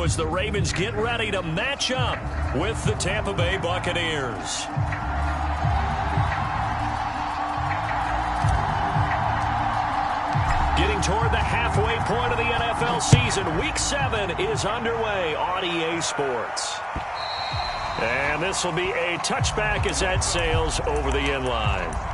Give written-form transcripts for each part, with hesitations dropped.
as the Ravens get ready to match up with the Tampa Bay Buccaneers. Getting toward the halfway point of the NFL season, Week 7 is underway on EA Sports. And this will be a touchback as that sails over the end line.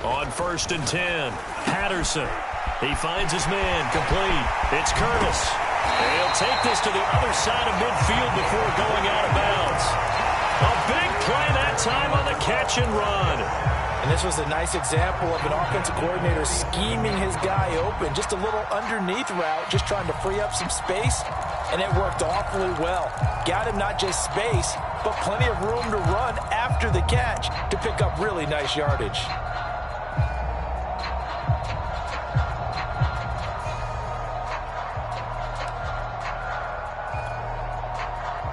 On 1st and 10, Patterson. He finds his man, complete. It's Curtis. He'll take this to the other side of midfield before going out of bounds. A big play that time on the catch and run. And this was a nice example of an offensive coordinator scheming his guy open. Just a little underneath route, just trying to free up some space, and it worked awfully well. Got him not just space, but plenty of room to run after the catch to pick up really nice yardage.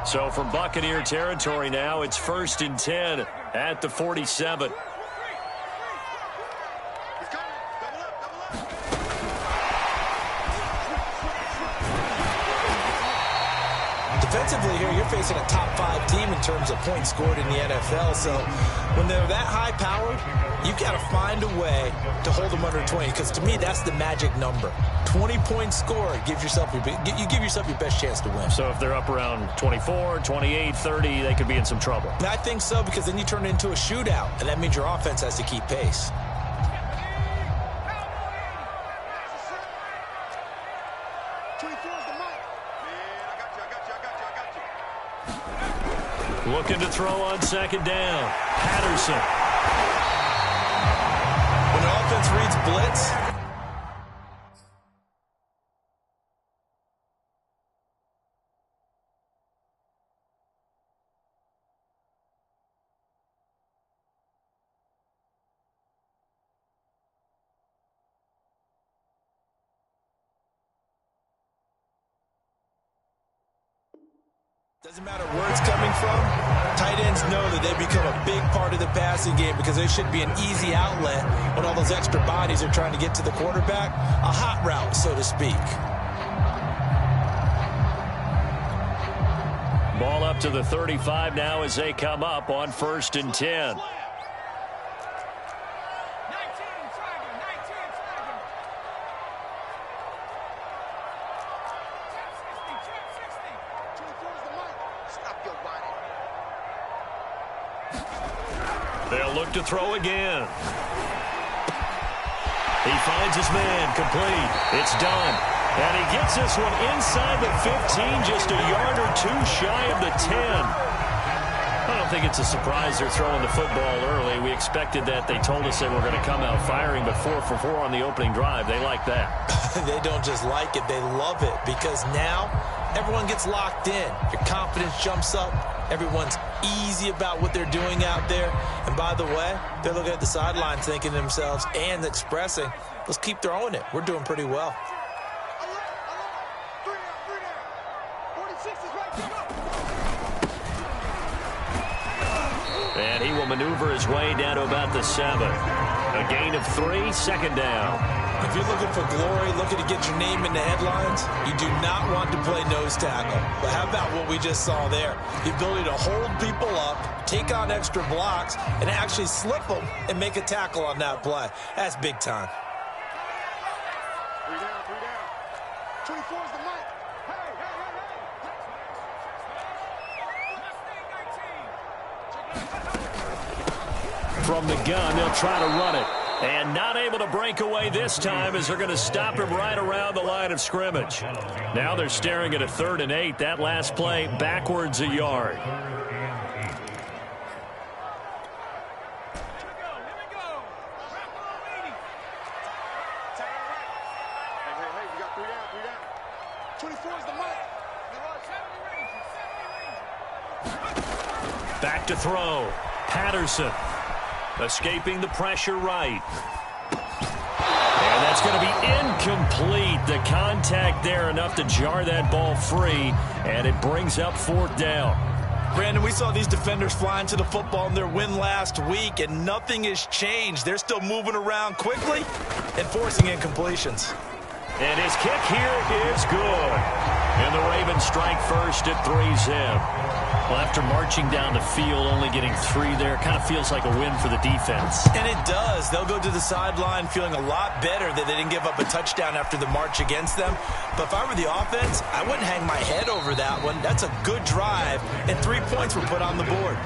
So from Buccaneer territory now, it's 1st and 10 at the 47. Defensively here, you're facing a top 5 team in terms of points scored in the NFL. So when they're that high-powered, you've got to find a way to hold them under 20. Because to me, that's the magic number. 20 points scored gives yourself you give yourself your best chance to win. So if they're up around 24, 28, 30, they could be in some trouble. I think so, because then you turn it into a shootout, and that means your offense has to keep pace. Looking to throw on 2nd down. Patterson. When the offense reads blitz, doesn't matter where it's coming from, tight ends know that they become a big part of the passing game because there should be an easy outlet when all those extra bodies are trying to get to the quarterback. A hot route, so to speak. Ball up to the 35 now as they come up on 1st and 10. They'll look to throw again. He finds his man, complete. It's done. And he gets this one inside the 15, just a yard or two shy of the 10. I don't think it's a surprise they're throwing the football early. We expected that. They told us they were going to come out firing, but 4 for 4 on the opening drive. They like that. They don't just like it, they love it, because now everyone gets locked in. Your confidence jumps up. Everyone's easy about what they're doing out there. And by the way, they're looking at the sideline thinking to themselves and expressing, let's keep throwing it. We're doing pretty well. And he will maneuver his way down to about the 7. A gain of 3, 2nd down. If you're looking for glory, looking to get your name in the headlines, you do not want to play nose tackle. But how about what we just saw there? The ability to hold people up, take on extra blocks, and actually slip them and make a tackle on that play. That's big time. 3 down, 3 down. 24 is the mic. From the gun, they'll try to run it. And not able to break away this time as they're going to stop him right around the line of scrimmage. Now they're staring at a 3rd and 8. That last play backwards a yard. Three down. 24 is the mark. Back to throw. Patterson escaping the pressure right. And that's going to be incomplete. The contact there enough to jar that ball free, and it brings up 4th down. Brandon, we saw these defenders flying to the football in their win last week, and nothing has changed. They're still moving around quickly and forcing incompletions. And his kick here is good. And the Ravens strike first at 3-zip. Well, after marching down the field, only getting 3 there, kind of feels like a win for the defense. And it does. They'll go to the sideline feeling a lot better that they didn't give up a touchdown after the march against them. But if I were the offense, I wouldn't hang my head over that one. That's a good drive, and 3 points were put on the board.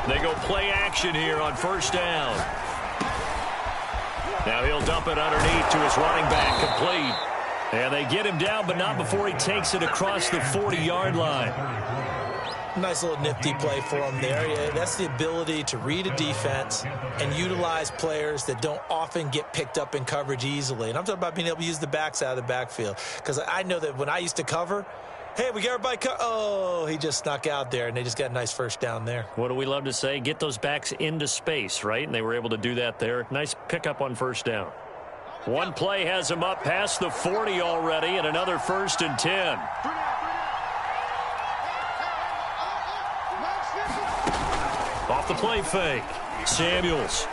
They go play action here on 1st down. Now he'll dump it underneath to his running back, complete. And they get him down, but not before he takes it across the 40-yard line. Nice little nifty play for him there. Yeah, that's the ability to read a defense and utilize players that don't often get picked up in coverage easily. And I'm talking about being able to use the backs out of the backfield. Because I know that when I used to cover, hey, we got everybody oh, he just snuck out there, and they just got a nice 1st down there. What do we love to say? Get those backs into space, right? And they were able to do that there. Nice pickup on 1st down. One play has him up past the 40 already, and another 1st and 10. Off the play fake. Samuels.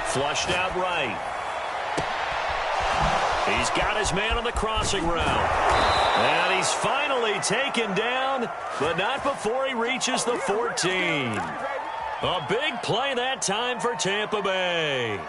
Flushed out right. He's got his man on the crossing route. And he's finally taken down, but not before he reaches the 14. A big play that time for Tampa Bay.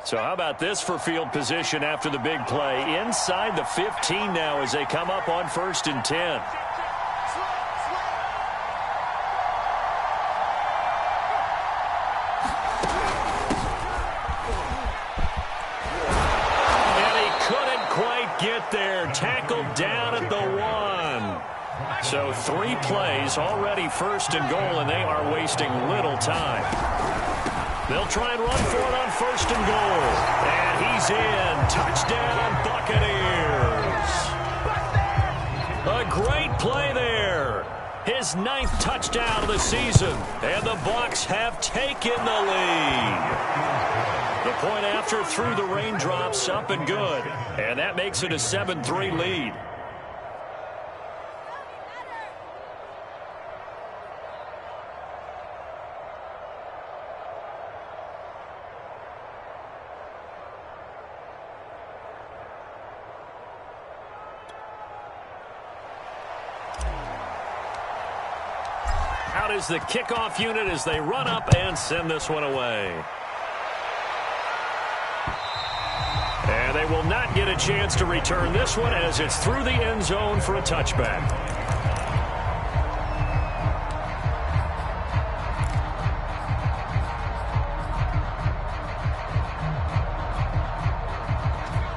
So how about this for field position after the big play? Inside the 15 now as they come up on 1st and 10. Get there, tackled down at the 1. So 3 plays already 1st and goal, and they are wasting little time. They'll try and run for it on 1st and goal. And he's in. Touchdown, Buccaneers. A great play there. His 9th touchdown of the season, and the Bucs have taken the lead. The point after through the raindrops, up and good. And that makes it a 7-3 lead. Out is the kickoff unit as they run up and send this one away. And they will not get a chance to return this one as it's through the end zone for a touchback.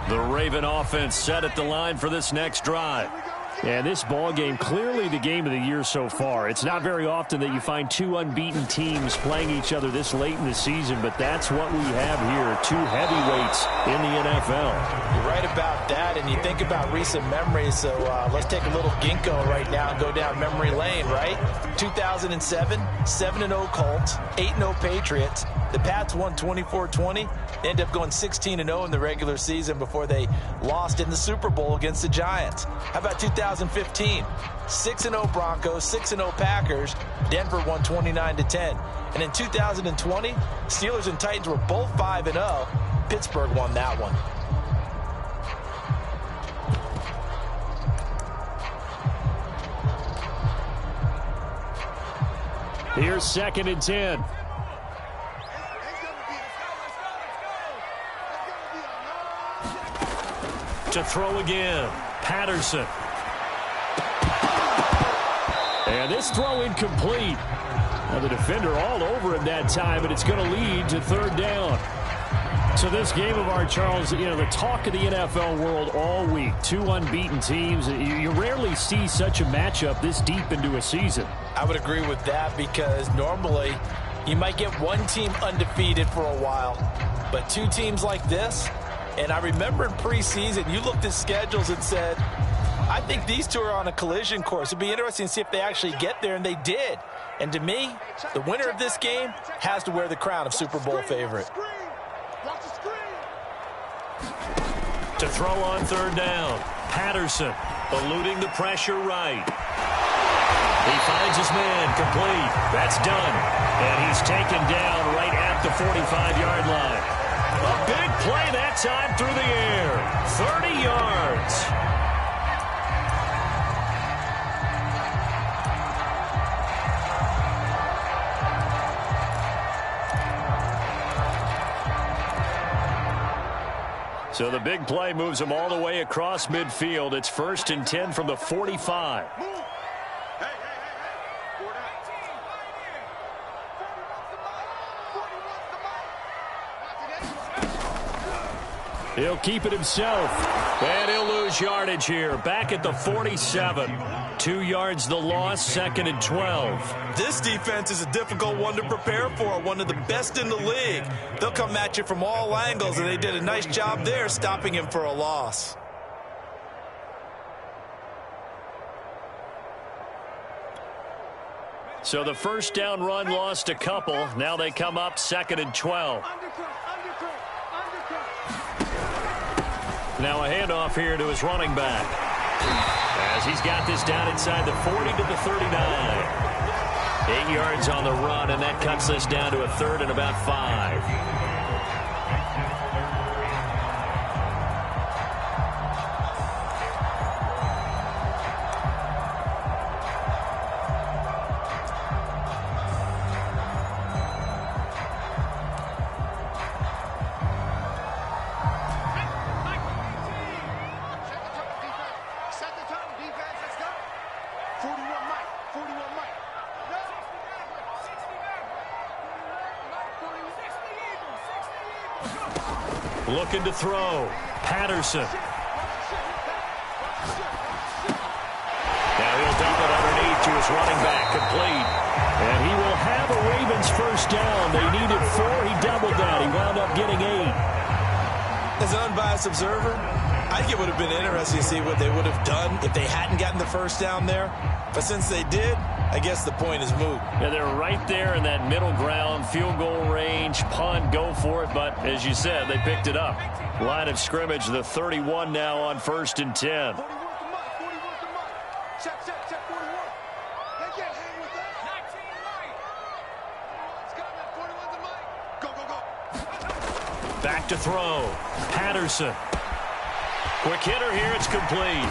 The Raven offense set at the line for this next drive. And this ball game, clearly the game of the year so far. It's not very often that you find 2 unbeaten teams playing each other this late in the season, but that's what we have here, 2 heavyweights in the NFL. You're right about that, and you think about recent memories, so let's take a little ginkgo right now and go down memory lane, right? 2007, 7-0 Colts, 8-0 Patriots. The Pats won 24-20. They ended up going 16-0 in the regular season before they lost in the Super Bowl against the Giants. How about 2015? 6-0 Broncos, 6-0 Packers. Denver won 29-10. And in 2020, Steelers and Titans were both 5-0. Pittsburgh won that one. Here's 2nd and 10. To throw again, Patterson. And this throw incomplete. Now the defender all over him that time, but it's going to lead to third down. So this game of art, Charles, you know, the talk of the NFL world all week. Two unbeaten teams. You rarely see such a matchup this deep into a season. I would agree with that because normally you might get one team undefeated for a while. But two teams like this, and I remember in preseason, you looked at schedules and said, I think these two are on a collision course. It'd be interesting to see if they actually get there, and they did. And to me, the winner of this game has to wear the crown of Super Bowl favorite. To throw on third down, Patterson eluding the pressure right. He finds his man complete. That's done. And he's taken down right at the 45-yard line. A big play that time through the air. 30 yards. So the big play moves him all the way across midfield. It's 1st and 10 from the 45. He'll keep it himself. And he'll lose yardage here. Back at the 47. 2 yards the loss, 2nd and 12. This defense is a difficult one to prepare for, one of the best in the league. They'll come at you from all angles, and they did a nice job there stopping him for a loss. So the first down run lost a couple. Now they come up 2nd and 12. Now a handoff here to his running back. As he's got this down inside the 40 to the 39. 8 yards on the run, and that cuts this down to a 3rd and about 5. Looking to throw. Patterson. Now he'll dump it underneath to his running back. Complete. And he will have a Ravens first down. They needed 4. He doubled that. He wound up getting 8. As an unbiased observer, I think it would have been interesting to see what they would have done if they hadn't gotten the first down there. But since they did, I guess the point is moot. Yeah, they're right there in that middle ground, field goal range, punt, go for it. But as you said, they picked it up. Line of scrimmage, the 31 now on 1st and 10. Back to throw. Patterson. Quick hitter here. It's complete.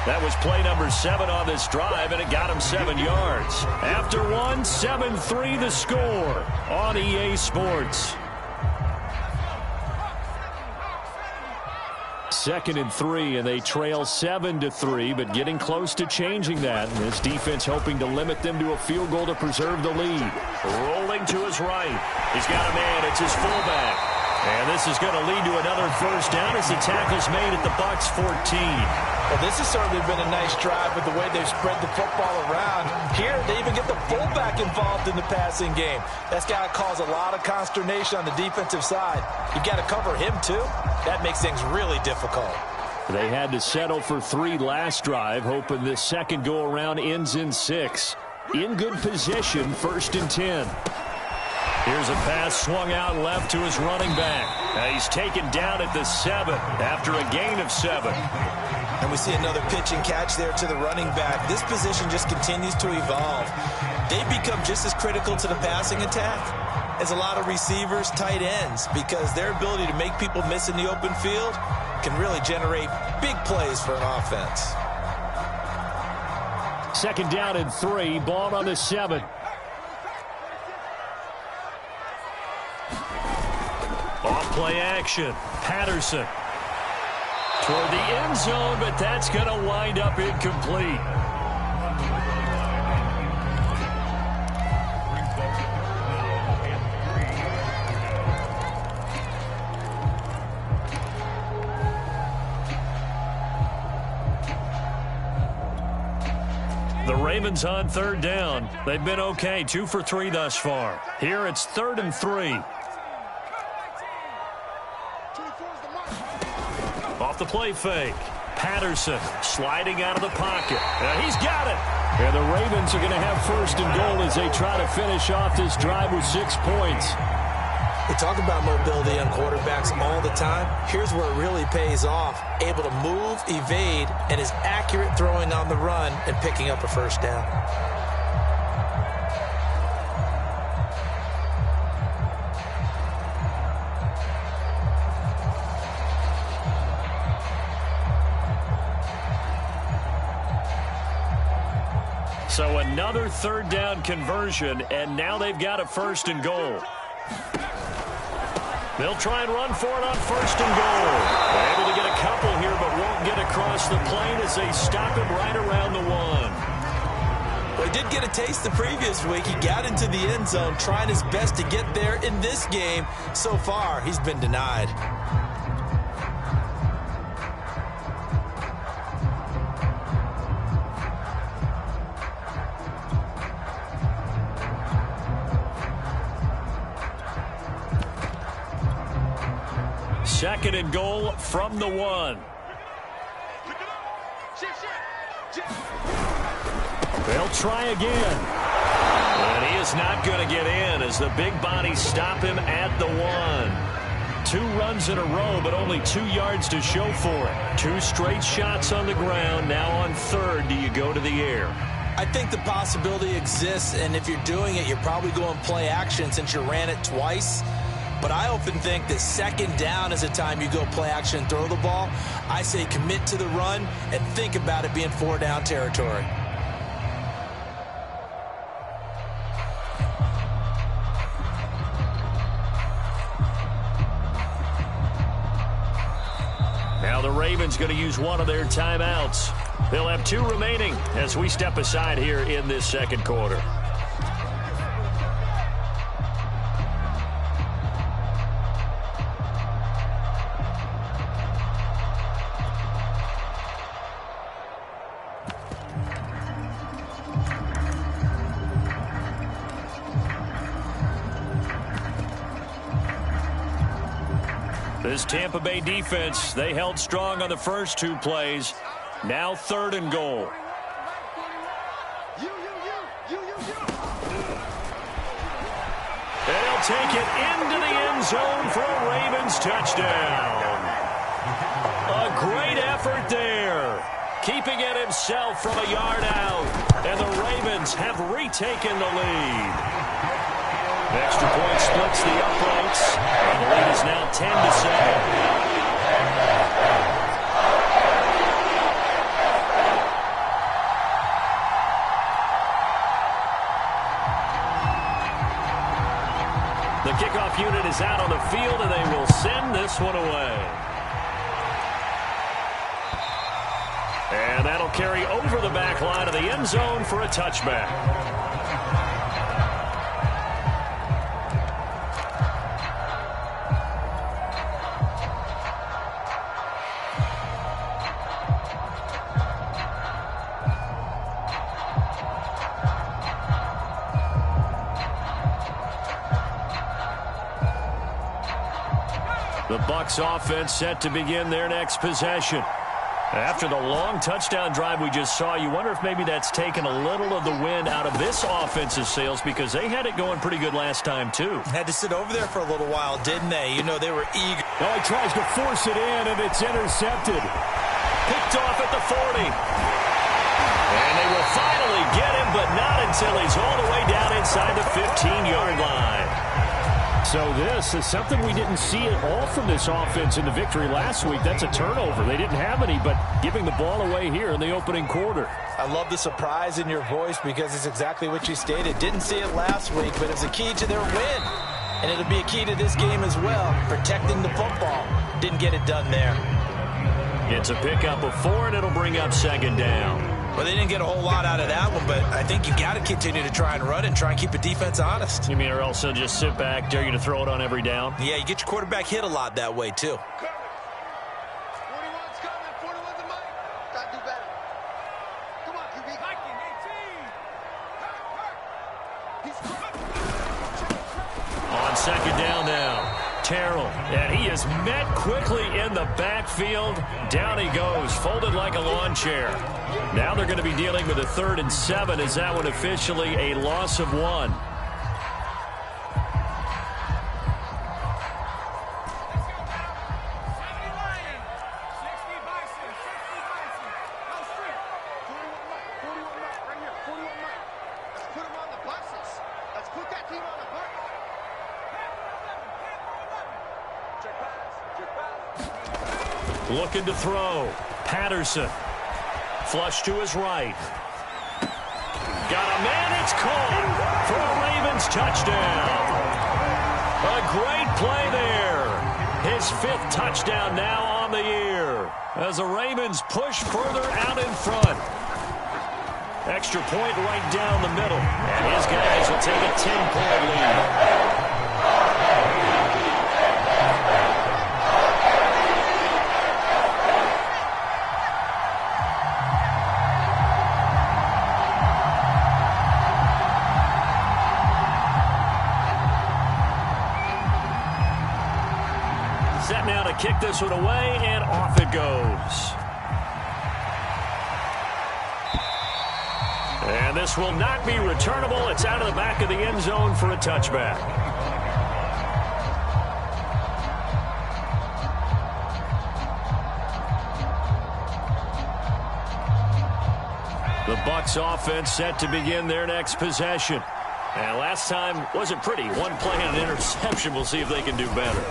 That was play number 7 on this drive, and it got him 7 yards. After one, 7-3 the score on EA Sports. 2nd and 3, and they trail 7-3, but getting close to changing that. And this defense hoping to limit them to a field goal to preserve the lead. Rolling to his right. He's got a man. It's his fullback. And this is going to lead to another first down as the tackle's made at the Bucs 14. Well, this has certainly been a nice drive with the way they've spread the football around. Here, they even get the fullback involved in the passing game. That's got to cause a lot of consternation on the defensive side. You've got to cover him, too. That makes things really difficult. They had to settle for 3 last drive, hoping this second go-around ends in 6. In good position, 1st and 10. Here's a pass swung out left to his running back. Now he's taken down at the 7 after a gain of 7. And we see another pitch and catch there to the running back. This position just continues to evolve. They become just as critical to the passing attack as a lot of receivers, tight ends, because their ability to make people miss in the open field can really generate big plays for an offense. 2nd down and 3, ball on the 7. Off play action. Patterson. toward the end zone, but that's going to wind up incomplete. The Ravens on third down. They've been okay, 2 for 3 thus far. Here it's 3rd and 3. Off the play fake. Patterson sliding out of the pocket. He's got it. And the Ravens are going to have 1st and goal as they try to finish off this drive with 6 points. We talk about mobility on quarterbacks all the time. Here's where it really pays off. Able to move, evade, and is accurate throwing on the run and picking up a 1st down. So another 3rd down conversion, and now they've got a 1st and goal. They'll try and run for it on 1st and goal. They're able to get a couple here, but won't get across the plane as they stop him right around the 1. Well, he did get a taste the previous week. He got into the end zone, trying his best to get there in this game. So far, he's been denied. Second and goal from the 1. They'll try again. And he is not going to get in as the big bodies stop him at the 1. 2 runs in a row, but only 2 yards to show for it. 2 straight shots on the ground. Now on 3rd, do you go to the air? I think the possibility exists, and if you're doing it, you're probably going play action since you ran it twice. But I often think that 2nd down is the time you go play action and throw the ball. I say commit to the run and think about it being 4 down territory. Now the Ravens going to use one of their timeouts. They'll have 2 remaining as we step aside here in this 2nd quarter. This Tampa Bay defense, they held strong on the first 2 plays. Now 3rd and goal. They'll take it into the end zone for a Ravens touchdown. A great effort there. Keeping it himself from a yard out. And the Ravens have retaken the lead. Extra point splits the uprights, and the lead is now 10-7. The kickoff unit is out on the field, and they will send this one away. And that'll carry over the back line of the end zone for a touchback. The Bucs offense set to begin their next possession. After the long touchdown drive we just saw, you wonder if maybe that's taken a little of the wind out of this offense's sails because they had it going pretty good last time, too. Had to sit over there for a little while, didn't they? You know, they were eager. Oh, he tries to force it in, and it's intercepted. Picked off at the 40. And they will finally get him, but not until he's all the way down inside the 15-yard line. So this is something we didn't see at all from this offense in the victory last week. That's a turnover. They didn't have any, but giving the ball away here in the opening quarter. I love the surprise in your voice because it's exactly what you stated. Didn't see it last week, but it was a key to their win. And it'll be a key to this game as well, protecting the football. Didn't get it done there. It's a pickup of 4, and it'll bring up second down. Well, they didn't get a whole lot out of that one, but I think you got to continue to try and run and try and keep the defense honest. You mean, or else they'll just sit back, dare you to throw it on every down? Yeah, you get your quarterback hit a lot that way, too. 41's coming. 41's a mic. Gotta do better. Come on, QB. Viking 18. On second down now, Terrell, and he is met quickly in the backfield. Down he goes, folded like a lawn chair. Now they're going to be dealing with a 3rd and 7 as that one officially a loss of 1. Looking to throw. Patterson. Flush to his right. Got a man. It's caught for a Ravens touchdown. A great play there. His 5th touchdown now on the year as the Ravens push further out in front. Extra point right down the middle. And his guys will take a 10-point lead. Set now to kick this one away, and off it goes. And this will not be returnable. It's out of the back of the end zone for a touchback. The Bucs offense set to begin their next possession. And last time wasn't pretty. One play and an interception. We'll see if they can do better.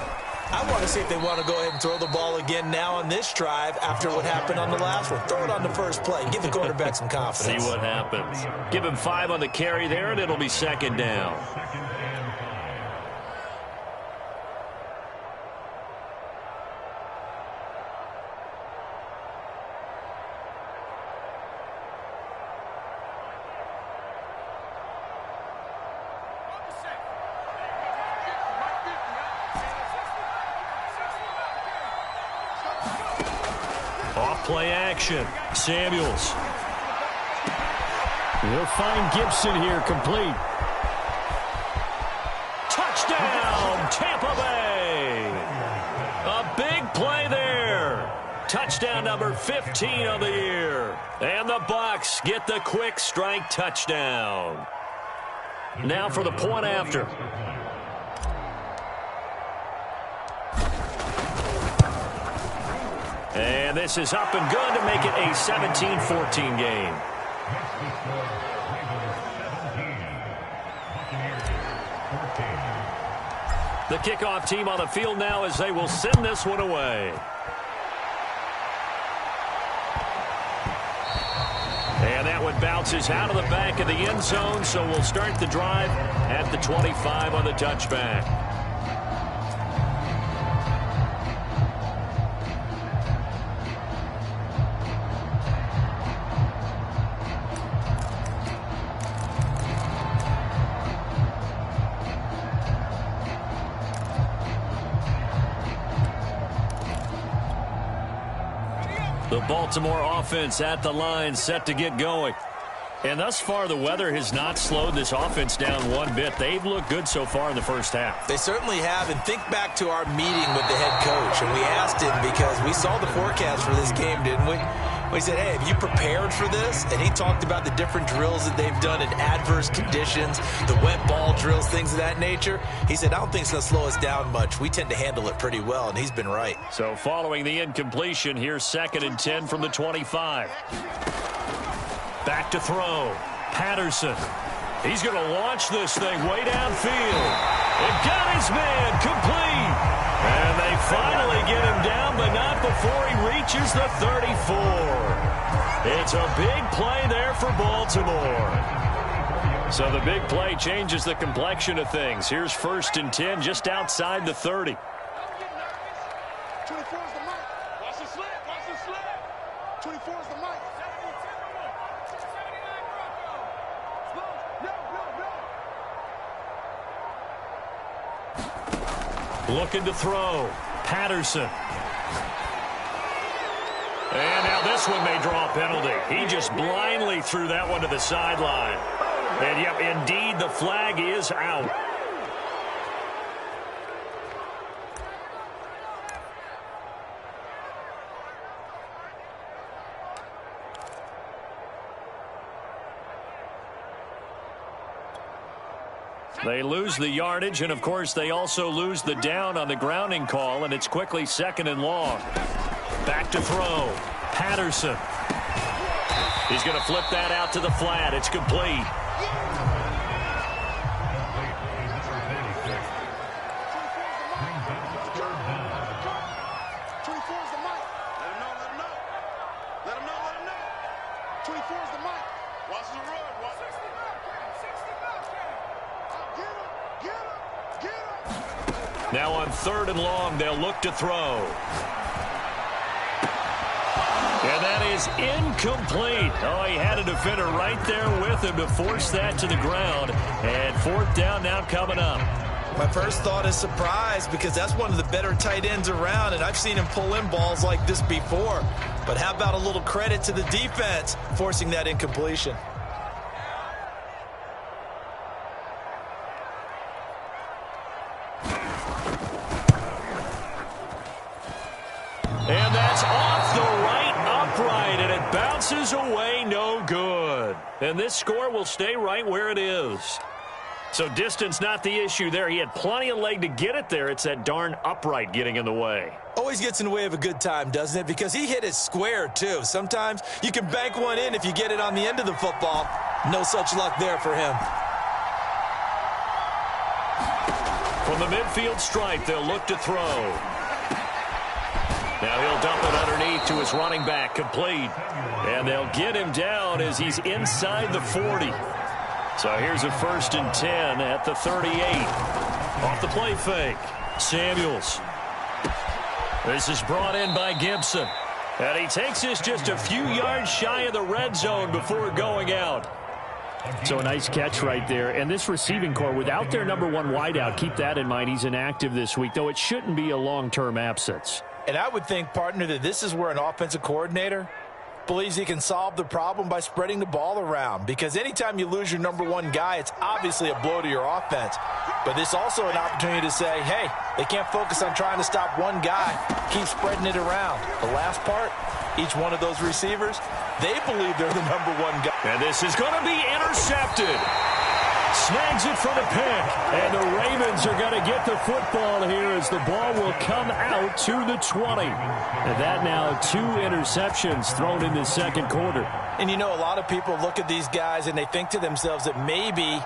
I want to see if they want to go ahead and throw the ball again now on this drive after what happened on the last one. Throw it on the first play. Give the quarterback some confidence. See what happens. Give him 5 on the carry there, and it'll be second down. Play action. Samuels. They'll find Gibson here complete. Touchdown, Tampa Bay. A big play there. Touchdown number 15 of the year. And the Bucs get the quick strike touchdown. Now for the point after. And this is up and good to make it a 17-14 game. The kickoff team on the field now as they will send this one away. And that one bounces out of the back of the end zone, so we'll start the drive at the 25 on the touchback. The Baltimore offense at the line, set to get going. And thus far, the weather has not slowed this offense down one bit. They've looked good so far in the first half. They certainly have. And think back to our meeting with the head coach. And we asked him, because we saw the forecast for this game, didn't we? We said, hey, have you prepared for this? And he talked about the different drills that they've done in adverse conditions, the wet ball drills, things of that nature. He said, I don't think it's going to slow us down much. We tend to handle it pretty well, and he's been right. So following the incompletion, here's 2nd and 10 from the 25. Back to throw. Patterson. He's going to launch this thing way downfield. And got his man complete. And they finally get him down, but not before he reaches the 34. It's a big play there for Baltimore. So the big play changes the complexion of things. Here's 1st and 10 just outside the 30. 24's the mark. Watch the slant. Watch the slant. Looking to throw. Patterson. And now this one may draw a penalty. He just blindly threw that one to the sideline. And, yep, indeed, the flag is out. They lose the yardage, and, of course, they also lose the down on the grounding call, and it's quickly 2nd and long. Back to throw. Patterson. He's going to flip that out to the flat. It's complete. Now on 3rd and long, they'll look to throw. And that is incomplete. Oh, he had a defender right there with him to force that to the ground. And 4th down now coming up. My first thought is surprise, because that's one of the better tight ends around, and I've seen him pull in balls like this before. But how about a little credit to the defense forcing that incompletion? And that's off the right upright, and it bounces away, no good. And this score will stay right where it is. So distance not the issue there. He had plenty of leg to get it there. It's that darn upright getting in the way. Always gets in the way of a good time, doesn't it? Because he hit it square, too. Sometimes you can bank one in if you get it on the end of the football. No such luck there for him. From the midfield stripe, they'll look to throw. Now he'll dump it underneath to his running back, complete. And they'll get him down as he's inside the 40. So here's a 1st and 10 at the 38. Off the play fake. Samuels. This is brought in by Gibson. And he takes this just a few yards shy of the red zone before going out. So a nice catch right there. And this receiving core, without their number 1 wideout, keep that in mind. He's inactive this week, though it shouldn't be a long-term absence. And I would think, partner, that this is where an offensive coordinator believes he can solve the problem by spreading the ball around. Because anytime you lose your number 1 guy, it's obviously a blow to your offense. But this is also an opportunity to say, hey, they can't focus on trying to stop one guy. Keep spreading it around. The last part, each one of those receivers, they believe they're the number 1 guy. And this is going to be intercepted. Snags it for the pick. And the Ravens are going to get the football here as the ball will come out to the 20. And that now 2 interceptions thrown in the 2nd quarter. And you know, a lot of people look at these guys and they think to themselves that maybe,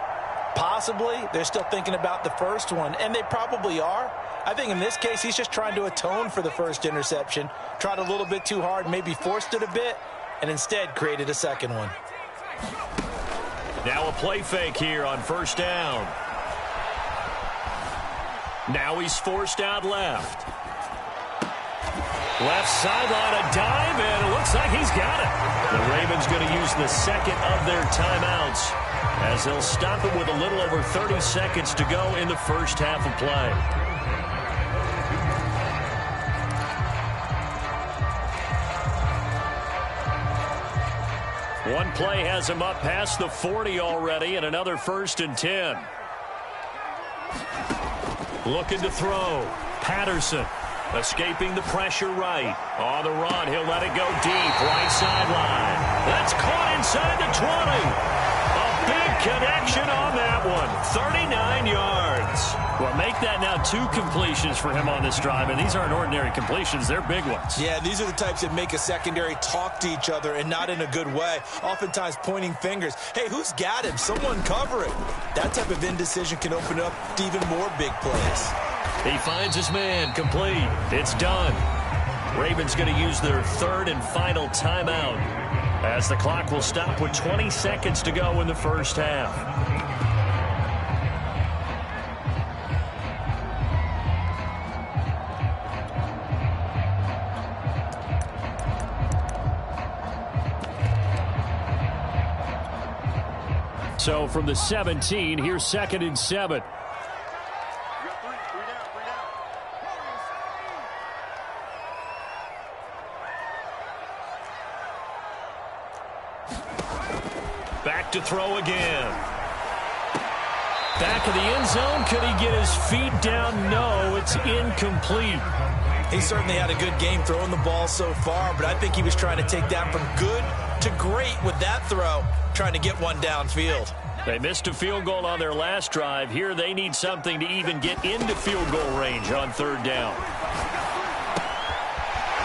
possibly, they're still thinking about the first one. And they probably are. I think in this case, he's just trying to atone for the first interception. Tried a little bit too hard, maybe forced it a bit, and instead created a 2nd one. Now a play fake here on 1st down. Now he's forced out left. Left sideline, a dive, and it looks like he's got it. The Ravens going to use the 2nd of their timeouts as they'll stop it with a little over 30 seconds to go in the first half of play. One play has him up past the 40 already, and another 1st and 10. Looking to throw. Patterson escaping the pressure right. On the run, he'll let it go deep. Right sideline. That's caught inside the 20. A big connection on that one. 39 yards. Well, make that now 2 completions for him on this drive, and these aren't ordinary completions. They're big ones. Yeah, these are the types that make a secondary talk to each other, and not in a good way. Oftentimes pointing fingers. Hey, who's got him? Someone cover it. That type of indecision can open up to even more big plays. He finds his man, complete. It's done. Ravens going to use their 3rd and final timeout as the clock will stop with 20 seconds to go in the first half. So from the 17, here's 2nd and 7. Back to throw again. Back of the end zone. Could he get his feet down? No, it's incomplete. He certainly had a good game throwing the ball so far, but I think he was trying to take that from good to great with that throw, trying to get one downfield. They missed a field goal on their last drive. Here they need something to even get into field goal range on third down.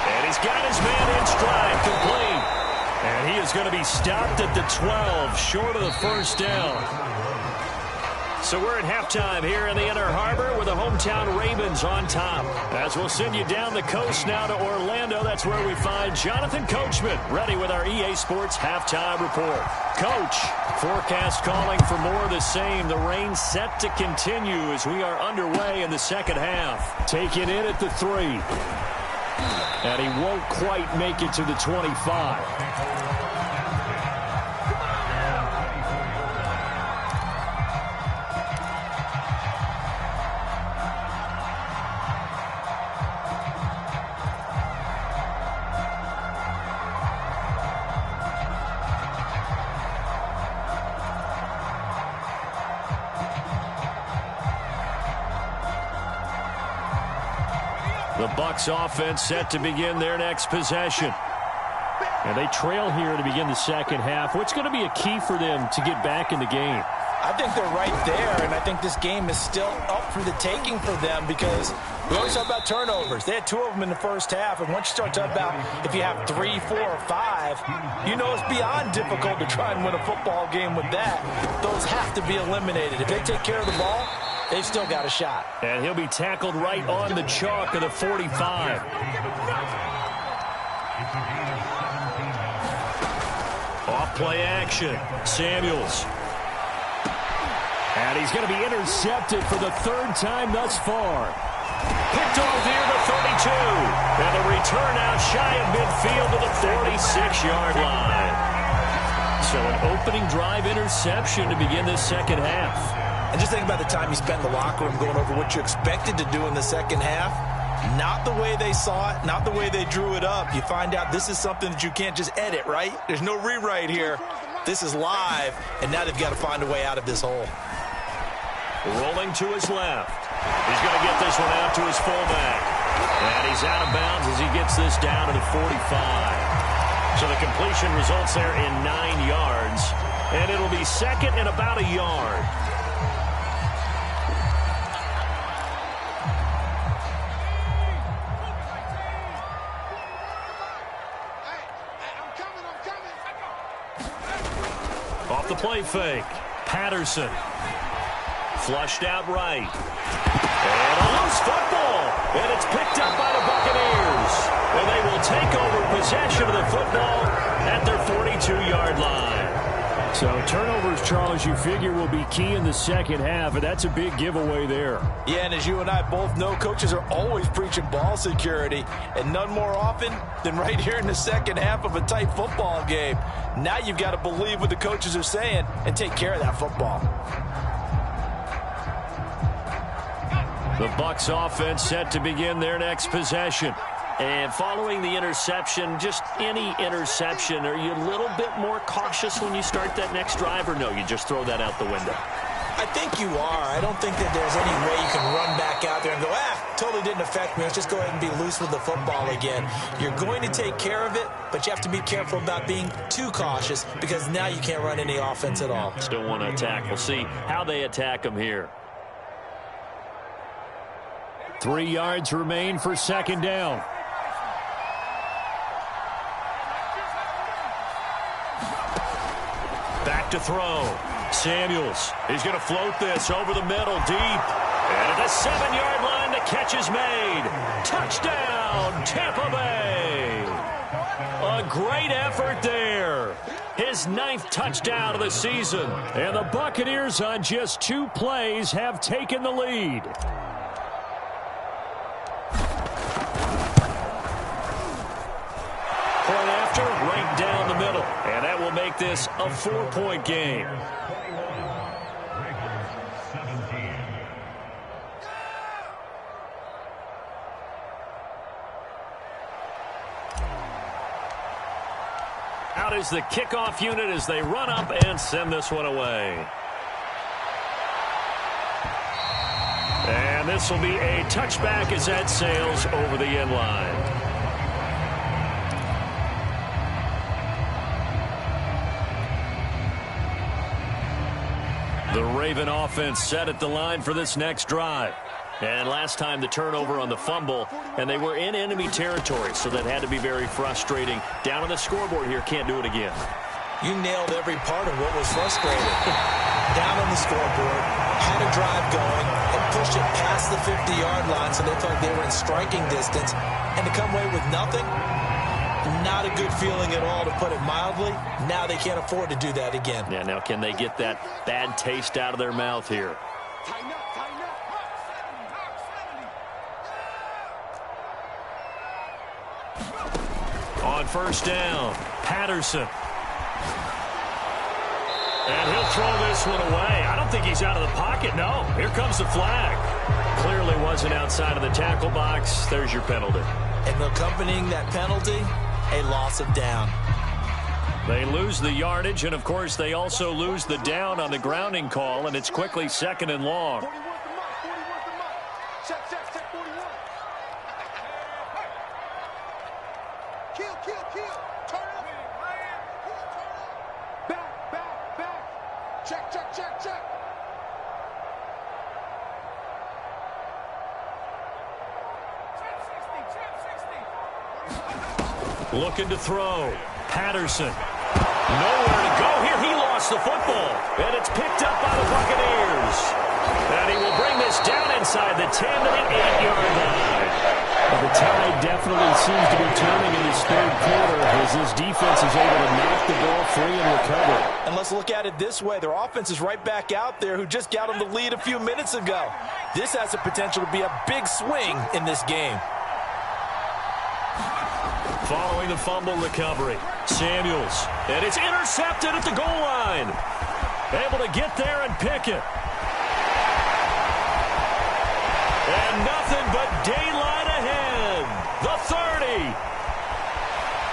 And he's got his man in stride, complete. And he is going to be stopped at the 12, short of the first down. So we're at halftime here in the Inner Harbor with the hometown Ravens on top. As we'll send you down the coast now to Orlando, that's where we find Jonathan Coachman ready with our EA Sports halftime report. Coach, forecast calling for more of the same. The rain set to continue as we are underway in the second half. Taking it at the 3. And he won't quite make it to the 25. The Bucs offense set to begin their next possession. And they trail here to begin the second half. What's going to be a key for them to get back in the game? I think they're right there, and I think this game is still up for the taking for them because we always talk about turnovers. They had 2 of them in the first half, and once you start talking about if you have 3, 4, or 5, you know it's beyond difficult to try and win a football game with that. Those have to be eliminated. If they take care of the ball, they've still got a shot. And he'll be tackled right on the chalk of the 45. Off play action. Samuels. And he's going to be intercepted for the 3rd time thus far. Picked off near the 32. And the return out shy of midfield to the 46-yard line. So an opening drive interception to begin this second half. And just think about the time you spent in the locker room going over what you expected to do in the second half. Not the way they saw it, not the way they drew it up. You find out this is something that you can't just edit, right? There's no rewrite here. This is live, and now they've got to find a way out of this hole. Rolling to his left. He's going to get this one out to his fullback. And he's out of bounds as he gets this down to the 45. So the completion results there in 9 yards. And it'll be second and about a yard. Off the play fake. Patterson. Flushed out right. And a loose football. And it's picked up by the Buccaneers. And they will take over possession of the football at their 42-yard line. So turnovers, Charles, you figure will be key in the second half, and that's a big giveaway there. Yeah, and as you and I both know, coaches are always preaching ball security, and none more often than right here in the second half of a tight football game. Now you've got to believe what the coaches are saying and take care of that football. The Bucs offense set to begin their next possession. And following the interception, just any interception, are you a little bit more cautious when you start that next drive, or no, you just throw that out the window? I think you are. I don't think that there's any way you can run back out there and go, totally didn't affect me. Let's just go ahead and be loose with the football again. You're going to take care of it, but you have to be careful about being too cautious because now you can't run any offense at all. Still want to attack. We'll see how they attack them here. 3 yards remain for second down. Back to throw. Samuels. He's going to float this over the middle deep. And at the 7-yard line, the catch is made. Touchdown, Tampa Bay. A great effort there. His 9th touchdown of the season. And the Buccaneers on just 2 plays have taken the lead. Point after, right down the middle. And that will make this a 4-point game. Out out is the kickoff unit as they run up and send this one away. And this will be a touchback as that sails over the end line. The Raven offense set at the line for this next drive. And last time the turnover on the fumble, and they were in enemy territory, so that had to be very frustrating. Down on the scoreboard here, can't do it again. You nailed every part of what was frustrating. Down on the scoreboard, had a drive going, and pushed it past the 50-yard line so they felt they were in striking distance. And to come away with nothing, not a good feeling at all, to put it mildly. Now they can't afford to do that again. Yeah, now can they get that bad taste out of their mouth here? On first down, Patterson. And he'll throw this one away. I don't think he's out of the pocket. No, here comes the flag. Clearly wasn't outside of the tackle box. There's your penalty. And accompanying that penalty, a loss of down. They lose the yardage, and, of course, they also lose the down on the grounding call, and it's quickly 2nd and long. Looking to throw. Patterson. Nowhere to go here. He lost the football. And it's picked up by the Buccaneers. And he will bring this down inside the 10 to the 8-yard line. Well, the tide definitely seems to be turning in this third quarter as this defense is able to knock the ball free and recover. And let's look at it this way. Their offense is right back out there who just got them the lead a few minutes ago. This has the potential to be a big swing in this game. Following the fumble recovery, Samuels. And it's intercepted at the goal line. Able to get there and pick it. And nothing but daylight ahead. The 30.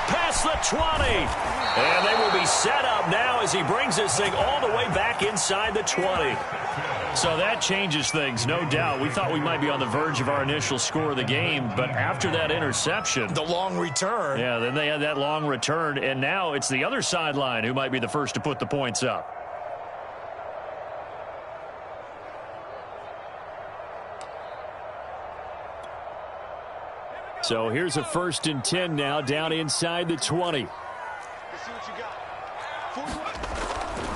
Past the 20. And they will be set up now as he brings this thing all the way back inside the 20. So that changes things, no doubt. We thought we might be on the verge of our initial score of the game, but after that interception, the long return. Yeah, then they had that long return, and now it's the other sideline who might be the first to put the points up. So here's a 1st and 10 now, down inside the 20.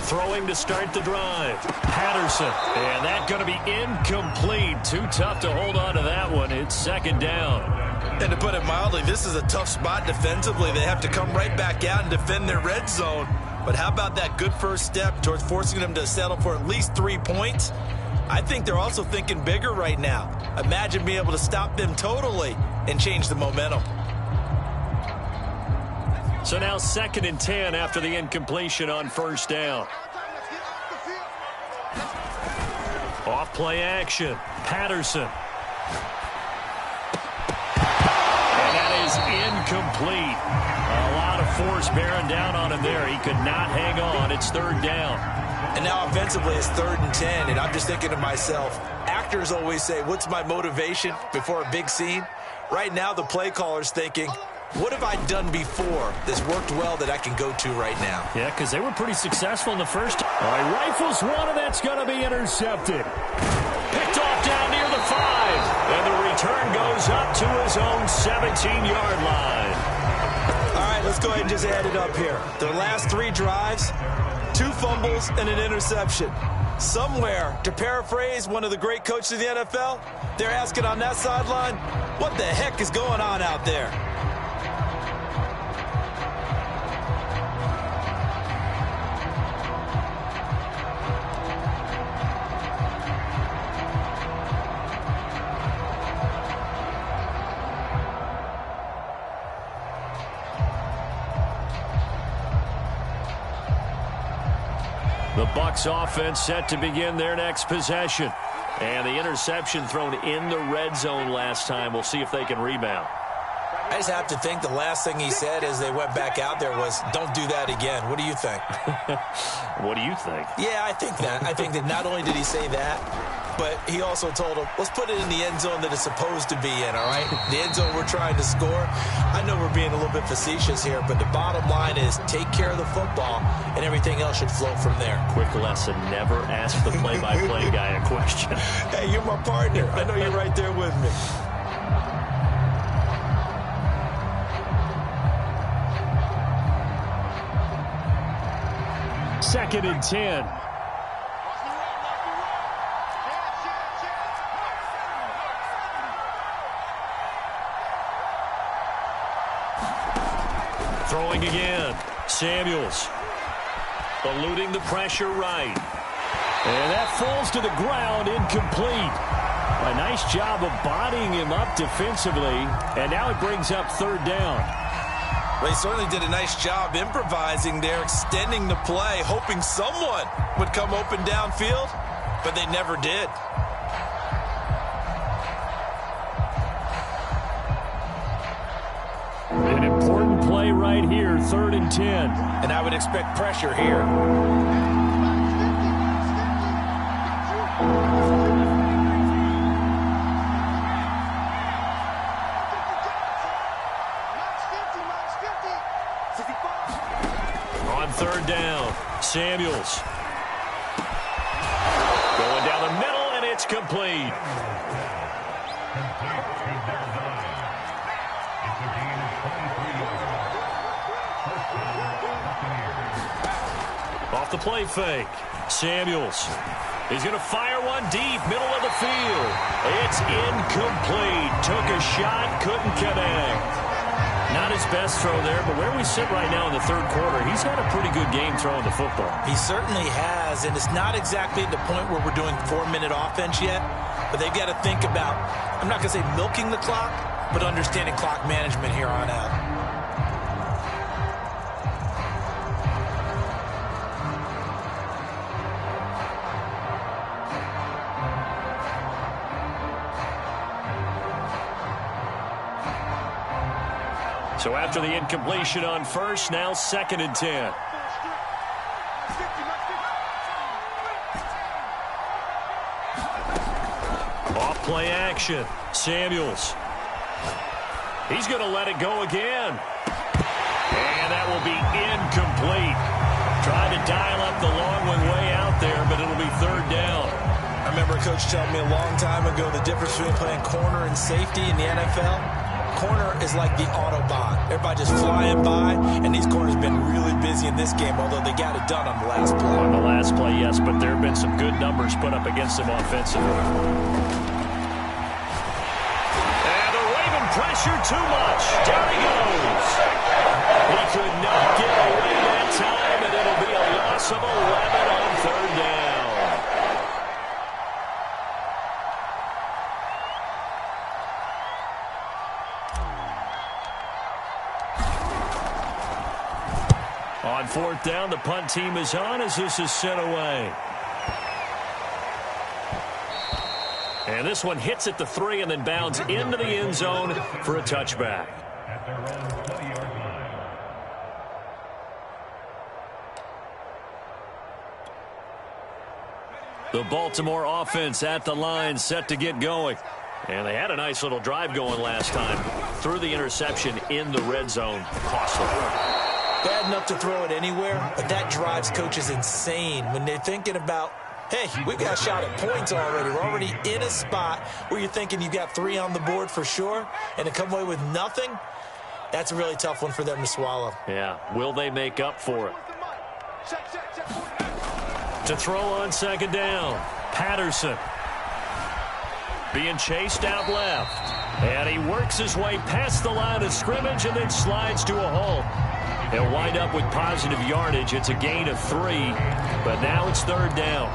Throwing to start the drive. Patterson. And that's going to be incomplete. Too tough to hold on to that one. It's 2nd down. And to put it mildly, this is a tough spot defensively. They have to come right back out and defend their red zone. But how about that good first step towards forcing them to settle for at least 3 points? I think they're also thinking bigger right now. Imagine being able to stop them totally and change the momentum. So now 2nd and 10 after the incompletion on first down. Off play action. Patterson. And that is incomplete. A lot of force bearing down on him there. He could not hang on. It's 3rd down. And now offensively it's 3rd and 10. And I'm just thinking to myself, actors always say, what's my motivation before a big scene? Right now the play caller's thinking, what have I done before that's worked well that I can go to right now? Yeah, because they were pretty successful in the first. All right, rifles one, and that's going to be intercepted. Picked off down near the 5. And the return goes up to his own 17-yard line. All right, let's go ahead and just add it up here. Their last 3 drives, 2 fumbles and an interception. Somewhere, to paraphrase one of the great coaches of the NFL, they're asking on that sideline, what the heck is going on out there? The Bucs offense set to begin their next possession. And the interception thrown in the red zone last time. We'll see if they can rebound. I just have to think the last thing he said as they went back out there was, don't do that again. What do you think? What do you think? Yeah, I think that. I think that not only did he say that, but he also told him, let's put it in the end zone that it's supposed to be in, all right? The end zone we're trying to score. I know we're being a little bit facetious here, but the bottom line is take care of the football, and everything else should flow from there. Quick lesson, never ask the play-by-play guy a question. Hey, you're my partner. I know you're right there with me. Second and 10. Throwing again. Samuels. Eluding the pressure right. And that falls to the ground, incomplete. A nice job of bodying him up defensively. And now it brings up third down. Well, he certainly did a nice job improvising there, extending the play, hoping someone would come open downfield, but they never did. An important play right here, 3rd and 10. And I would expect pressure here. On 3rd down, Samuels. Going down the middle, and it's complete. Off the play fake. Samuels. He's going to fire one deep, middle of the field. It's incomplete. Took a shot, couldn't connect. Not his best throw there, but where we sit right now in the 3rd quarter, he's had a pretty good game throwing the football. He certainly has, and it's not exactly at the point where we're doing 4-minute offense yet, but they've got to think about, I'm not going to say milking the clock, but understanding clock management here on out. So after the incompletion on first, now 2nd and 10. Off play action. Samuels. He's going to let it go again. And that will be incomplete. Tried to dial up the long one way out there, but it'll be 3rd down. I remember a coach telling me a long time ago the difference between playing corner and safety in the NFL. Corner is like the Autobahn. Everybody just flying by, and these corners have been really busy in this game, although they got it done on the last play. On the last play, yes, but there have been some good numbers put up against them offensively. And the Raven pressure too much. Down he goes. He could not get away that time, and it'll be a loss of 11 on 3rd down. On 4th down, the punt team is on as this is sent away. And this one hits at the 3 and then bounds into the end zone for a touchback. The Baltimore offense at the line, set to get going. And they had a nice little drive going last time. Threw the interception in the red zone. Costly. Bad enough to throw it anywhere, but that drives coaches insane when they're thinking about, hey, we've got a shot at points already. We're already in a spot where you're thinking you've got 3 on the board for sure, and to come away with nothing, that's a really tough one for them to swallow. Yeah, will they make up for it? To throw on 2nd down, Patterson. Being chased out left. And he works his way past the line of scrimmage and then slides to a halt. He'll wind up with positive yardage. It's a gain of 3, but now it's 3rd down.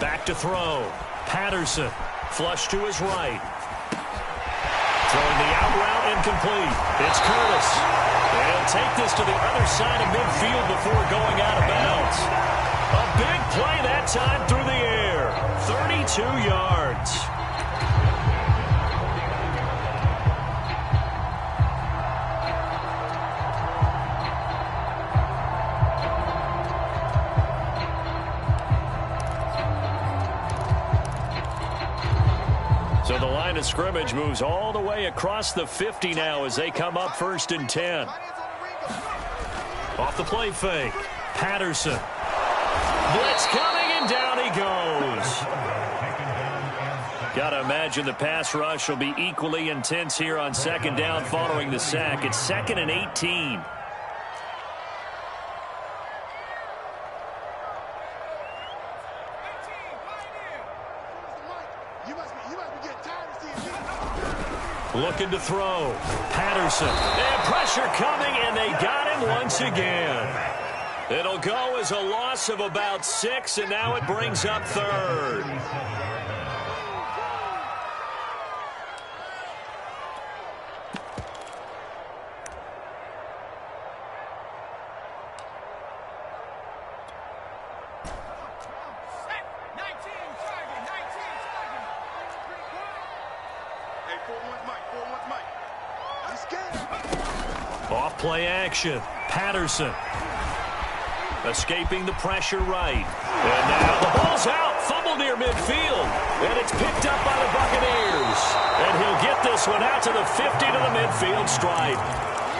Back to throw. Patterson, flush to his right. Throwing the out route incomplete. It's Curtis. They'll take this to the other side of midfield before going out of bounds. A big play that time through the air. 32 yards. So the line of scrimmage moves all the way across the 50 now as they come up 1st and 10. Off the play fake. Patterson. Blitz coming, and down he goes. Got to imagine the pass rush will be equally intense here on 2nd down following the sack. It's 2nd and 18. Looking to throw. Patterson. And pressure coming, and they got him once again. It'll go as a loss of about 6, and now it brings up 3rd. Off play action. Patterson. Escaping the pressure right. And now the ball's out. Fumble near midfield. And it's picked up by the Buccaneers. And he'll get this one out to the 50 to the midfield stripe.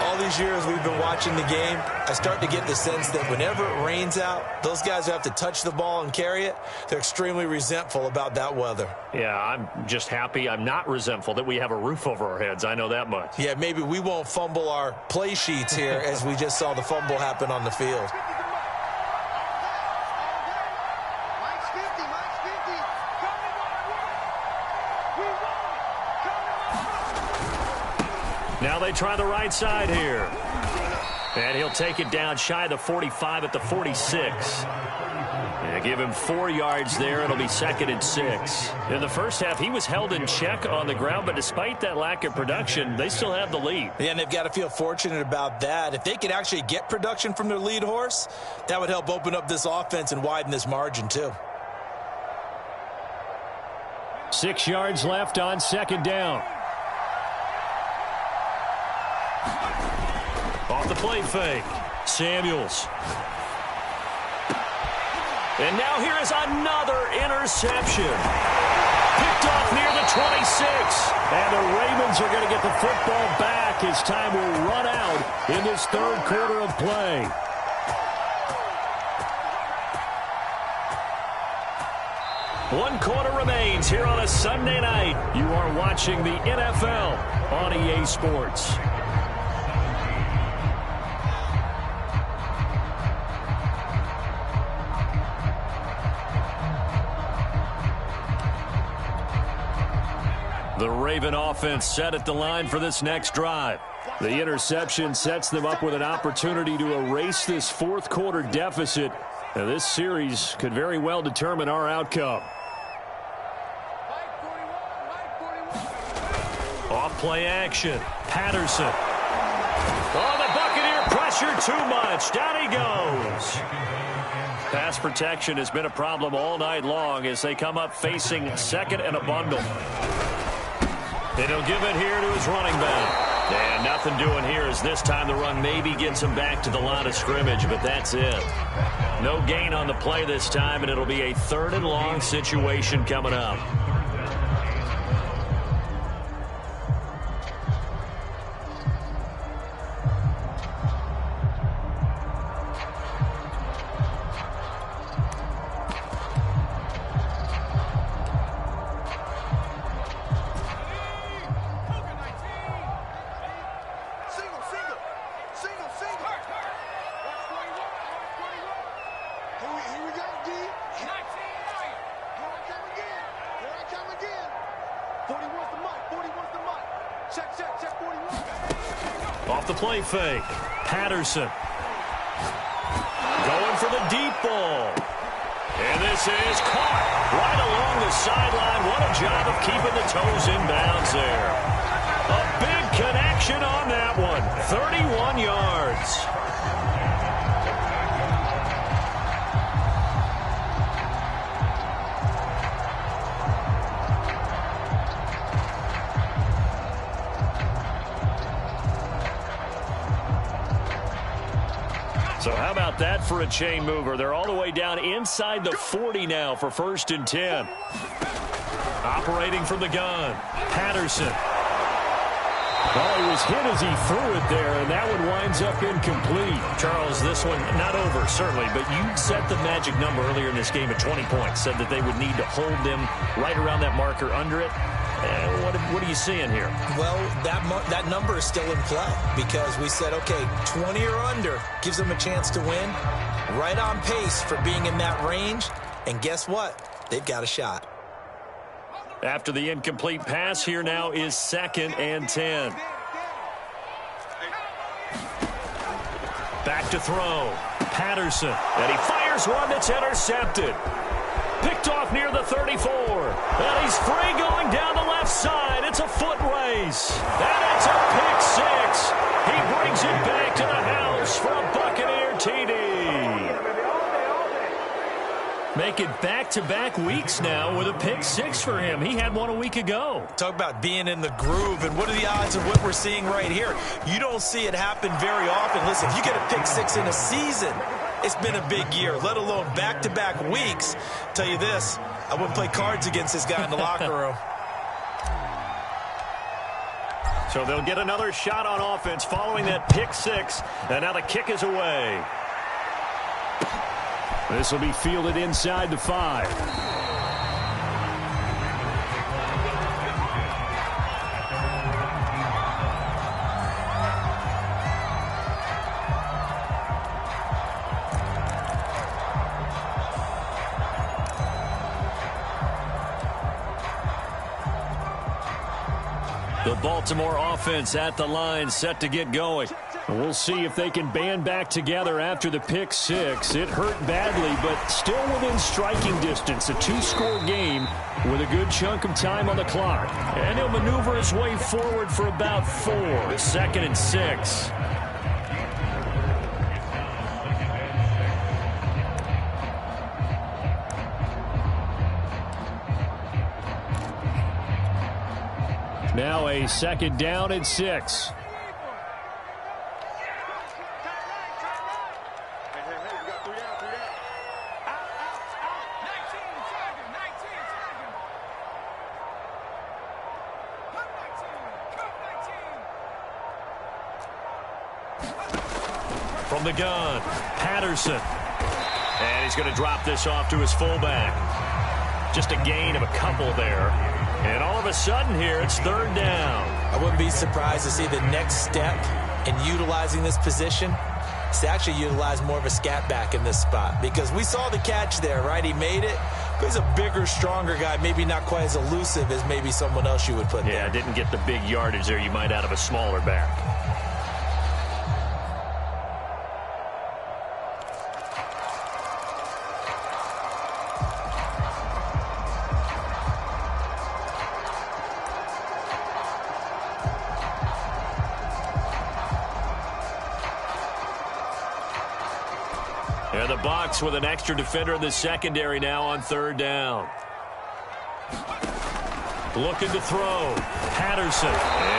All these years we've been watching the game, I start to get the sense that whenever it rains out, those guys who have to touch the ball and carry it, they're extremely resentful about that weather. Yeah, I'm just happy I'm not resentful that we have a roof over our heads. I know that much. Yeah, maybe we won't fumble our play sheets here as we just saw the fumble happen on the field. Now they try the right side here. And he'll take it down shy of the 45 at the 46. And give him 4 yards there. It'll be 2nd and 6. In the first half, he was held in check on the ground, but despite that lack of production, they still have the lead. Yeah, and they've got to feel fortunate about that. If they could actually get production from their lead horse, that would help open up this offense and widen this margin too. 6 yards left on 2nd down. Off the play fake. Samuels. And now here is another interception. Picked off near the 26. And the Ravens are going to get the football back as time will run out in this 3rd quarter of play. One quarter remains here on a Sunday night. You are watching the NFL on EA Sports. The Raven offense set at the line for this next drive. The interception sets them up with an opportunity to erase this 4th quarter deficit. Now, this series could very well determine our outcome. Off play action. Patterson. Oh, the Buccaneer pressure too much. Down he goes. Pass protection has been a problem all night long as they come up facing 2nd and a bundle. And he'll give it here to his running back. And nothing doing here as this time the run maybe gets him back to the line of scrimmage, but that's it. No gain on the play this time, and it'll be a 3rd and long situation coming up. Off the play fake. Patterson. Going for the deep ball. And this is caught right along the sideline. What a job of keeping the toes in bounds there. A big connection on that one. 31 yards. So how about that for a chain mover? They're all the way down inside the 40 now for 1st and 10. Operating from the gun, Patterson. Well, he was hit as he threw it there, and that one winds up incomplete. Charles, this one not over, certainly, but you set the magic number earlier in this game at 20 points, said that they would need to hold them right around that marker under it. What are you seeing here? Well, that number is still in play because we said, okay, 20 or under gives them a chance to win. Right on pace for being in that range. And guess what? They've got a shot. After the incomplete pass, here now is 2nd and 10. Back to throw. Patterson. And he fires one that's intercepted. Picked off near the 34. And he's free going down the left side. It's a foot race. And it's a pick six. He brings it back to the house for a Buccaneer TD. Make it back-to-back weeks now with a pick six for him. He had one a week ago. Talk about being in the groove, and what are the odds of what we're seeing right here? You don't see it happen very often. Listen, if you get a pick six in a season, it's been a big year, let alone back-to-back weeks. Tell you this, I wouldn't play cards against this guy in the locker room. So they'll get another shot on offense following that pick six, and now the kick is away. This will be fielded inside the 5. The Baltimore offense at the line, set to get going. We'll see if they can band back together after the pick six. It hurt badly, but still within striking distance. A 2-score game with a good chunk of time on the clock. And he'll maneuver his way forward for about 4. 2nd and 6. Now a 2nd down and 6. From the gun, Patterson. And he's going to drop this off to his fullback. Just a gain of a couple there. And all of a sudden here, it's 3rd down. I wouldn't be surprised to see the next step in utilizing this position is to actually utilize more of a scat back in this spot. Because we saw the catch there, right? He made it. But he's a bigger, stronger guy, maybe not quite as elusive as maybe someone else you would put there. Yeah, didn't get the big yardage there you might out of a smaller back. And the Bucs with an extra defender in the secondary now on 3rd down. Looking to throw. Patterson.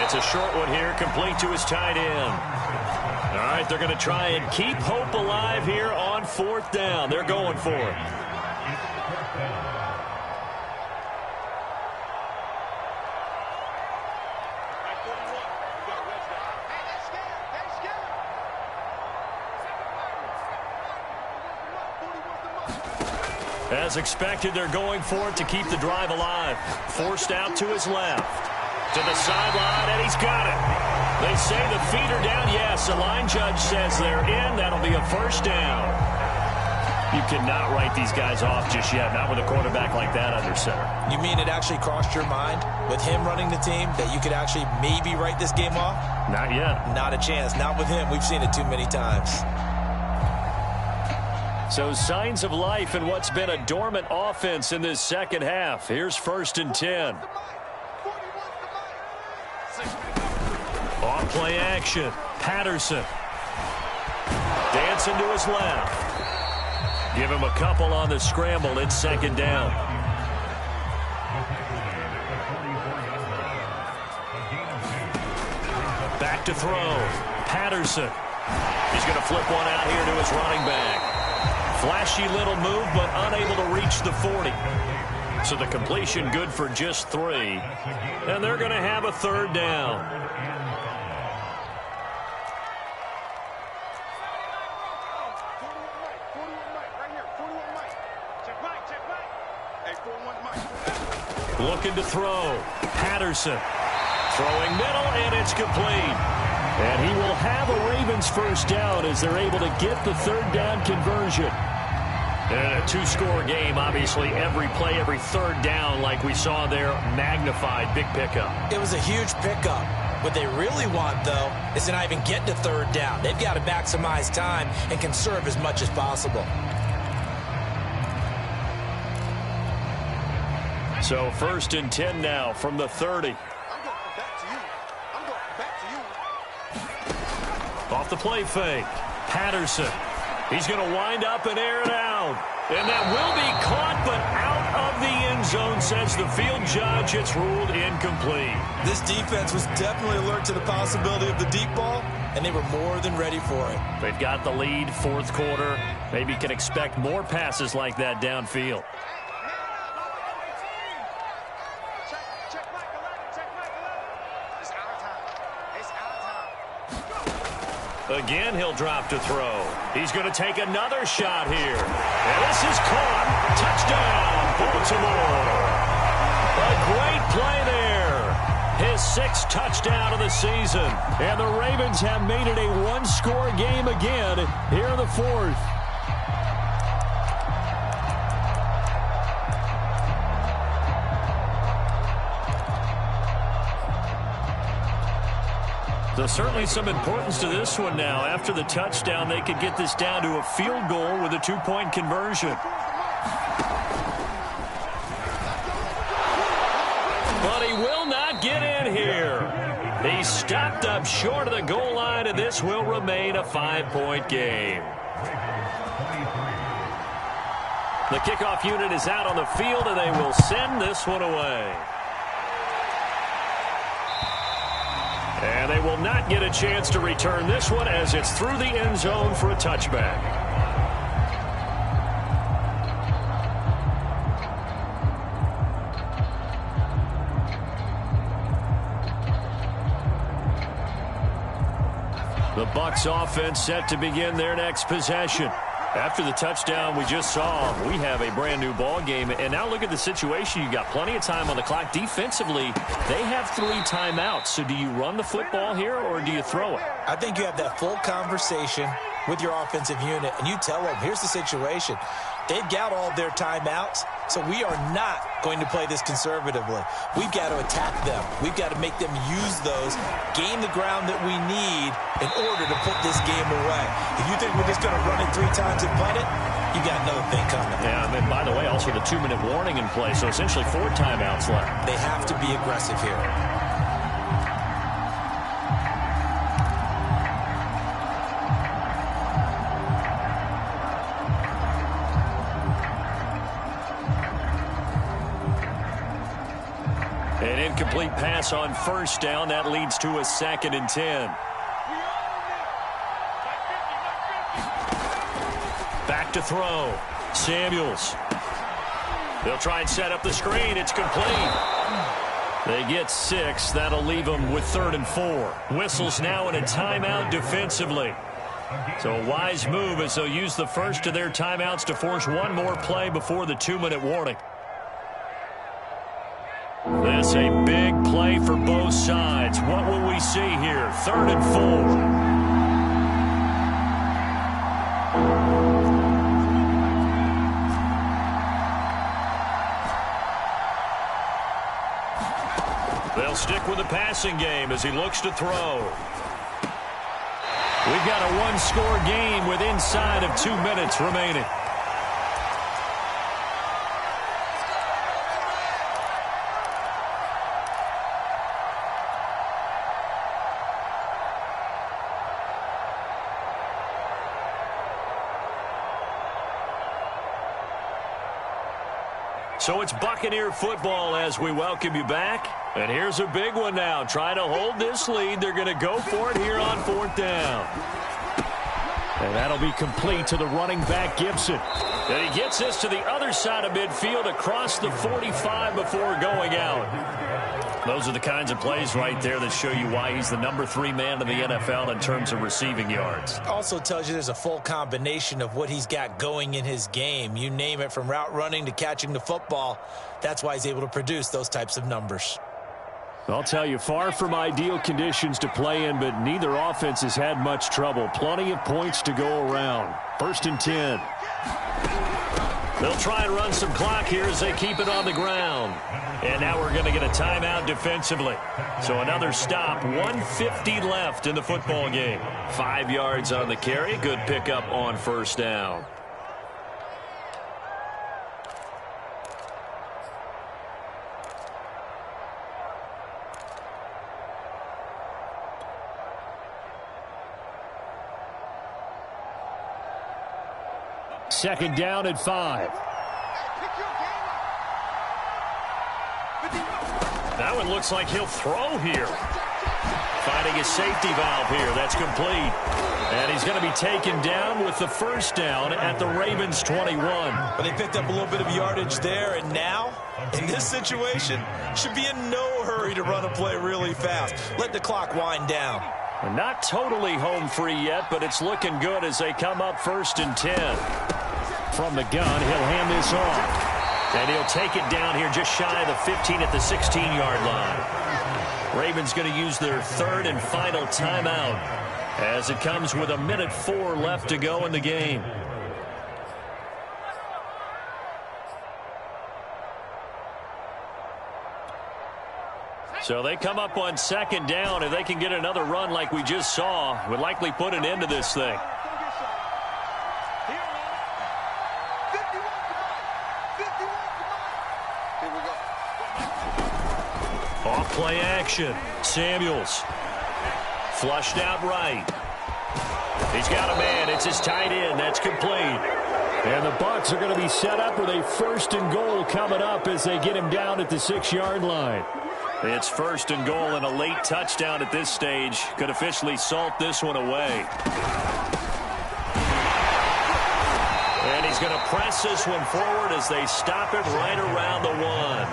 It's a short one here, complete to his tight end. All right, they're going to try and keep hope alive here on 4th down. They're going for it. As expected, they're going for it to keep the drive alive. Forced out to his left. To the sideline, and he's got it. They say the feet are down. Yes, the line judge says they're in. That'll be a 1st down. You cannot write these guys off just yet, not with a quarterback like that under center. You mean it actually crossed your mind with him running the team that you could actually maybe write this game off? Not yet. Not a chance. Not with him. We've seen it too many times. So signs of life in what's been a dormant offense in this second half. Here's 1st and 10. play action. Patterson. Dancing to his left. Give him a couple on the scramble. It's second down. Back to throw. Patterson. He's going to flip one out here to his running back. Flashy little move, but unable to reach the 40. So the completion good for just 3. And they're going to have a third down. Looking to throw. Patterson. Throwing middle, and it's complete. And he will have a Ravens first down as they're able to get the third down conversion. And a two-score game, obviously every play, every third down, like we saw there, magnified, big pickup. It was a huge pickup. What they really want, though, is to not even get to third down. They've got to maximize time and conserve as much as possible. So 1st and 10 now from the 30. Off the play fake. Patterson. He's going to wind up and air it out. And that will be caught, but out of the end zone, says the field judge. It's ruled incomplete. This defense was definitely alert to the possibility of the deep ball, and they were more than ready for it. They've got the lead, 4th quarter. Maybe can expect more passes like that downfield. Again, he'll drop to throw. He's going to take another shot here. And this is caught. Touchdown, Baltimore. A great play there. His 6th touchdown of the season. And the Ravens have made it a one-score game again here in the 4th. So certainly some importance to this one now. After the touchdown, they could get this down to a field goal with a 2-point conversion. But he will not get in here. He stopped up short of the goal line, and this will remain a 5-point game. The kickoff unit is out on the field, and they will send this one away. And they will not get a chance to return this one as it's through the end zone for a touchback. The Bucs offense set to begin their next possession. After the touchdown we just saw, we have a brand new ball game. And now look at the situation. You got plenty of time on the clock. Defensively, they have 3 timeouts. So do you run the football here or do you throw it? I think you have that full conversation with your offensive unit, and you tell them, here's the situation. They've got all their timeouts, so we are not going to play this conservatively. We've got to attack them. We've got to make them use those, gain the ground that we need in order to put this game away. If you think we're just going to run it 3 times and punt it, you got another thing coming. Yeah, and then, by the way, also the 2-minute warning in play, so essentially 4 timeouts left. They have to be aggressive here. An incomplete pass on 1st down. That leads to a 2nd and 10. Back to throw. Samuels. They'll try and set up the screen. It's complete. They get 6. That'll leave them with 3rd and 4. Whistles now in a timeout defensively. So a wise move as they'll use the first of their timeouts to force one more play before the 2-minute warning. That's a big play for both sides. What will we see here? 3rd and 4. They'll stick with the passing game as he looks to throw. We've got a one-score game with inside of 2 minutes remaining. So it's Buccaneer football as we welcome you back. And here's a big one now. Trying to hold this lead. They're going to go for it here on 4th down. And that'll be complete to the running back, Gibson. And he gets this to the other side of midfield across the 45 before going out. Those are the kinds of plays right there that show you why he's the number 3 man in the NFL in terms of receiving yards. Also tells you there's a full combination of what he's got going in his game. You name it, from route running to catching the football. That's why he's able to produce those types of numbers. I'll tell you, far from ideal conditions to play in, but neither offense has had much trouble. Plenty of points to go around. 1st and 10. They'll try and run some clock here as they keep it on the ground. And now we're going to get a timeout defensively. So another stop. 1:50 left in the football game. 5 yards on the carry. Good pickup on 1st down. Second down at 5. That one looks like he'll throw here. Finding his safety valve here. That's complete. And he's going to be taken down with the 1st down at the Ravens 21. But they picked up a little bit of yardage there, and now, in this situation, should be in no hurry to run a play really fast. Let the clock wind down. Not totally home free yet, but it's looking good as they come up 1st and 10. From the gun, he'll hand this off. And he'll take it down here just shy of the 15 at the 16-yard line. Ravens going to use their 3rd and final timeout as it comes with 1:04 left to go in the game. So they come up on 2nd down. If they can get another run like we just saw, would likely put an end to this thing. Off play action. Samuels. Flushed out right. He's got a man. It's his tight end. That's complete. And the Bucs are going to be set up with a 1st and goal coming up as they get him down at the 6-yard line. It's 1st and goal and a late touchdown at this stage. Could officially salt this one away. And he's going to press this one forward as they stop it right around the 1.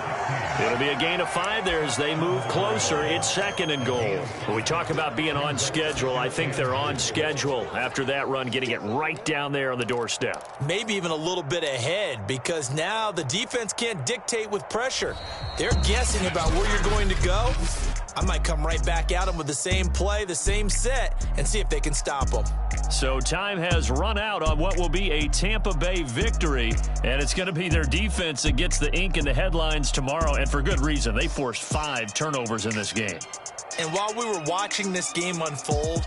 It'll be a gain of 5 there as they move closer. It's 2nd and goal. When we talk about being on schedule, I think they're on schedule after that run, getting it right down there on the doorstep. Maybe even a little bit ahead, because now the defense can't dictate with pressure. They're guessing about where you're going to go. I might come right back at them with the same play, the same set, and see if they can stop them. So time has run out on what will be a Tampa Bay victory, and it's going to be their defense that gets the ink in the headlines tomorrow, and for good reason. They forced 5 turnovers in this game. And while we were watching this game unfold,